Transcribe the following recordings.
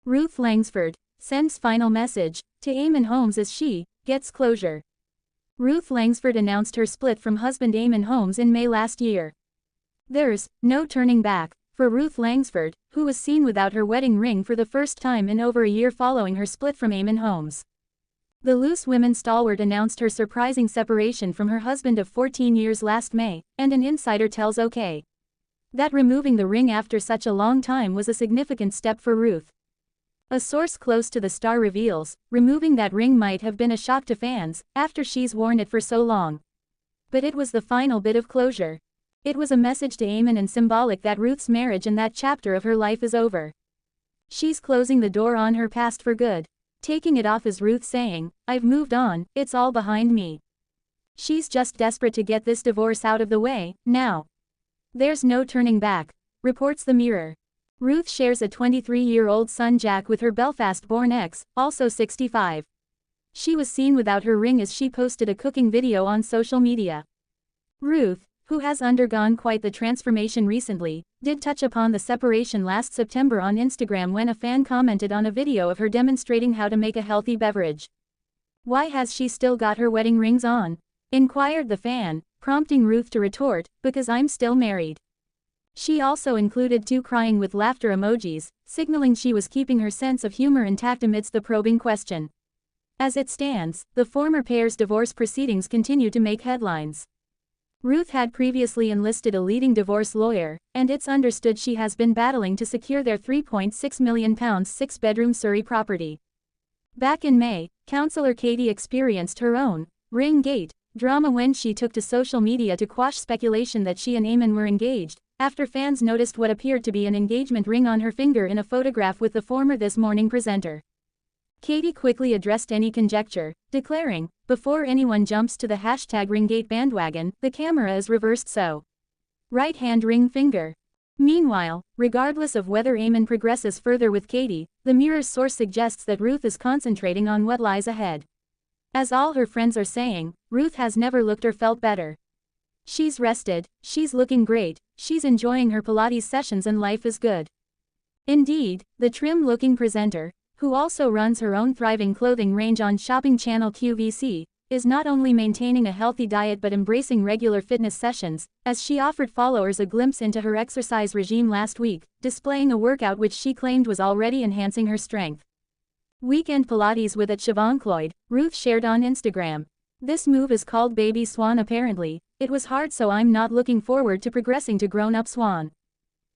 Ruth Langsford sends final message to Eamonn Holmes as she gets closure. Ruth Langsford announced her split from husband Eamonn Holmes in May last year. There's no turning back for Ruth Langsford, who was seen without her wedding ring for the first time in over a year following her split from Eamonn Holmes. The loose women stalwart announced her surprising separation from her husband of 14 years last May, and an insider tells OK that removing the ring after such a long time was a significant step for Ruth. A source close to the star reveals, removing that ring might have been a shock to fans, after she's worn it for so long. But it was the final bit of closure. It was a message to Eamonn and symbolic that Ruth's marriage and that chapter of her life is over. She's closing the door on her past for good. Taking it off as Ruth saying, "I've moved on, it's all behind me." She's just desperate to get this divorce out of the way, now. There's no turning back, reports the Mirror. Ruth shares a 23-year-old son Jack with her Belfast-born ex, also 65. She was seen without her ring as she posted a cooking video on social media. Ruth, who has undergone quite the transformation recently, did touch upon the separation last September on Instagram when a fan commented on a video of her demonstrating how to make a healthy beverage. "Why has she still got her wedding rings on?" inquired the fan, prompting Ruth to retort, "Because I'm still married." She also included 2 crying with laughter emojis, signaling she was keeping her sense of humor intact amidst the probing question. As it stands, the former pair's divorce proceedings continue to make headlines. Ruth had previously enlisted a leading divorce lawyer, and it's understood she has been battling to secure their £3.6 million 6-bedroom Surrey property. Back in May, counsellor Katie experienced her own ring-gate drama when she took to social media to quash speculation that she and Eamonn were engaged, after fans noticed what appeared to be an engagement ring on her finger in a photograph with the former This Morning presenter. Katie quickly addressed any conjecture, declaring, "Before anyone jumps to the #Ringgate bandwagon, the camera is reversed so. Right-hand ring finger." Meanwhile, regardless of whether Eamonn progresses further with Katie, the Mirror's source suggests that Ruth is concentrating on what lies ahead. As all her friends are saying, Ruth has never looked or felt better. She's rested, she's looking great, she's enjoying her Pilates sessions and life is good. Indeed, the trim-looking presenter, who also runs her own thriving clothing range on shopping channel QVC, is not only maintaining a healthy diet but embracing regular fitness sessions, as she offered followers a glimpse into her exercise regime last week, displaying a workout which she claimed was already enhancing her strength. Weekend Pilates with at Siobhan Cloyd, Ruth shared on Instagram. "This move is called Baby Swan apparently. It was hard so I'm not looking forward to progressing to grown-up Swan.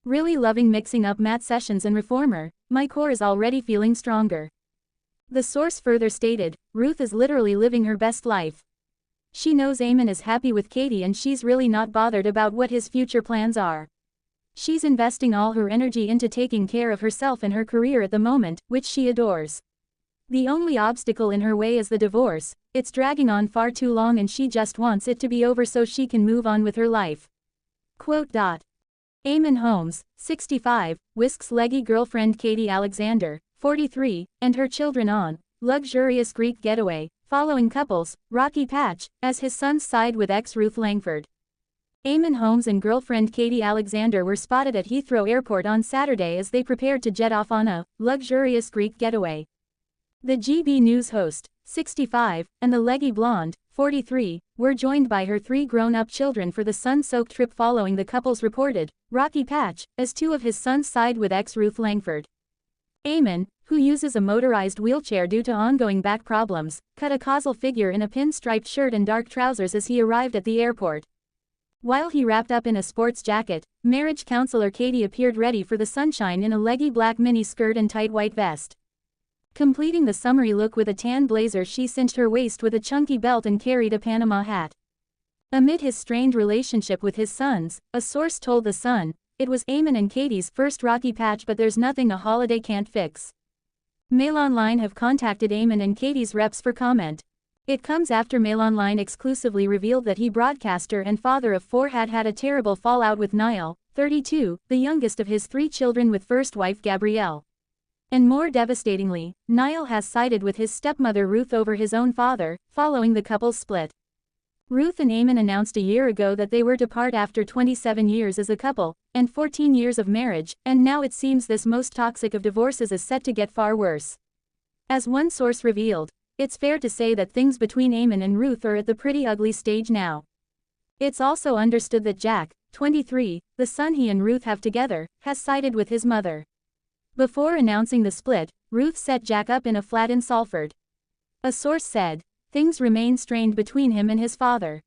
Really loving mixing up mat sessions and reformer, my core is already feeling stronger." The source further stated, "Ruth is literally living her best life. She knows Eamonn is happy with Katie and she's really not bothered about what his future plans are. She's investing all her energy into taking care of herself and her career at the moment, which she adores. The only obstacle in her way is the divorce. It's dragging on far too long and she just wants it to be over so she can move on with her life." Quote. Eamonn Holmes, 65, whisks leggy girlfriend Katie Alexander, 43, and her children on luxurious Greek getaway, following couples, rocky patch, as his sons side with ex-Ruth Langsford. Eamonn Holmes and girlfriend Katie Alexander were spotted at Heathrow Airport on Saturday as they prepared to jet off on a luxurious Greek getaway. The GB News host, 65, and the leggy blonde, 43, were joined by her 3 grown-up children for the sun-soaked trip following the couple's reported rocky patch, as 2 of his sons side with ex-Ruth Langsford. Eamonn, who uses a motorized wheelchair due to ongoing back problems, cut a causal figure in a pinstriped shirt and dark trousers as he arrived at the airport. While he wrapped up in a sports jacket, marriage counselor Katie appeared ready for the sunshine in a leggy black mini skirt and tight white vest. Completing the summery look with a tan blazer, she cinched her waist with a chunky belt and carried a Panama hat. Amid his strained relationship with his sons, a source told The Sun, "It was Eamonn and Katie's first rocky patch but there's nothing a holiday can't fix." Mail Online have contacted Eamonn and Katie's reps for comment. It comes after Mail Online exclusively revealed that he, broadcaster and father of 4, had had a terrible fallout with Niall, 32, the youngest of his 3 children with first wife Gabrielle. And more devastatingly, Niall has sided with his stepmother Ruth over his own father, following the couple's split. Ruth and Eamonn announced a year ago that they were to part after 27 years as a couple, and 14 years of marriage, and now it seems this most toxic of divorces is set to get far worse. As one source revealed, it's fair to say that things between Eamonn and Ruth are at the pretty ugly stage now. It's also understood that Jack, 23, the son he and Ruth have together, has sided with his mother. Before announcing the split, Ruth set Jack up in a flat in Salford. A source said, things remain strained between him and his father.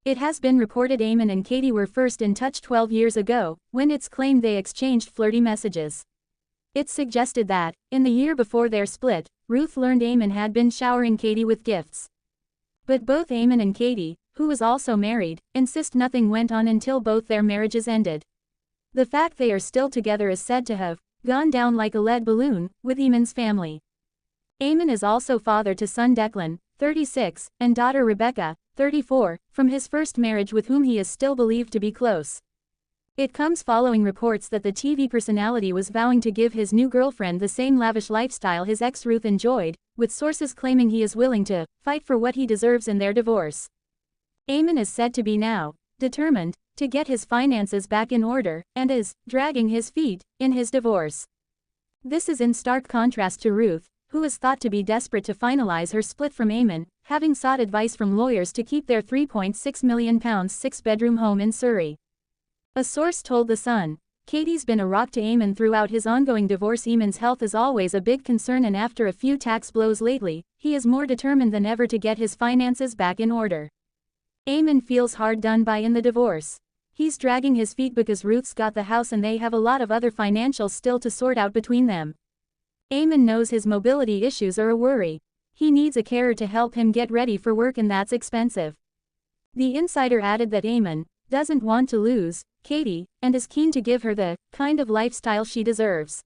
It has been reported Eamonn and Katie were first in touch 12 years ago, when it's claimed they exchanged flirty messages. It's suggested that, in the year before their split, Ruth learned Eamonn had been showering Katie with gifts. But both Eamonn and Katie, who was also married, insist nothing went on until both their marriages ended. The fact they are still together is said to have gone down like a lead balloon with Eamonn's family. Eamonn is also father to son Declan, 36, and daughter Rebecca, 34, from his first marriage with whom he is still believed to be close. It comes following reports that the TV personality was vowing to give his new girlfriend the same lavish lifestyle his ex Ruth enjoyed, with sources claiming he is willing to fight for what he deserves in their divorce. Eamonn is said to be now determined to get his finances back in order, and is dragging his feet in his divorce. This is in stark contrast to Ruth, who is thought to be desperate to finalize her split from Eamonn, having sought advice from lawyers to keep their £3.6 million six-bedroom home in Surrey. A source told The Sun, Katie's been a rock to Eamonn throughout his ongoing divorce. Eamonn's health is always a big concern, and after a few tax blows lately, he is more determined than ever to get his finances back in order. Eamonn feels hard done by in the divorce. He's dragging his feet because Ruth's got the house and they have a lot of other financials still to sort out between them. Eamonn knows his mobility issues are a worry. He needs a carer to help him get ready for work, and that's expensive. The insider added that Eamonn doesn't want to lose Katie, and is keen to give her the kind of lifestyle she deserves.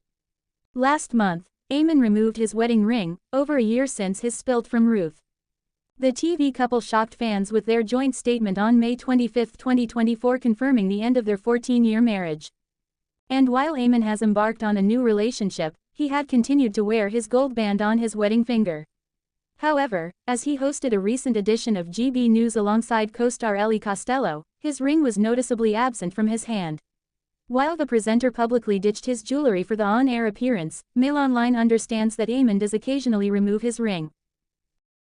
Last month, Eamonn removed his wedding ring, over a year since his split from Ruth. The TV couple shocked fans with their joint statement on May 25, 2024, confirming the end of their 14-year marriage. And while Eamonn has embarked on a new relationship, he had continued to wear his gold band on his wedding finger. However, as he hosted a recent edition of GB News alongside co-star Ellie Costello, his ring was noticeably absent from his hand. While the presenter publicly ditched his jewelry for the on-air appearance, Mail Online understands that Eamonn does occasionally remove his ring.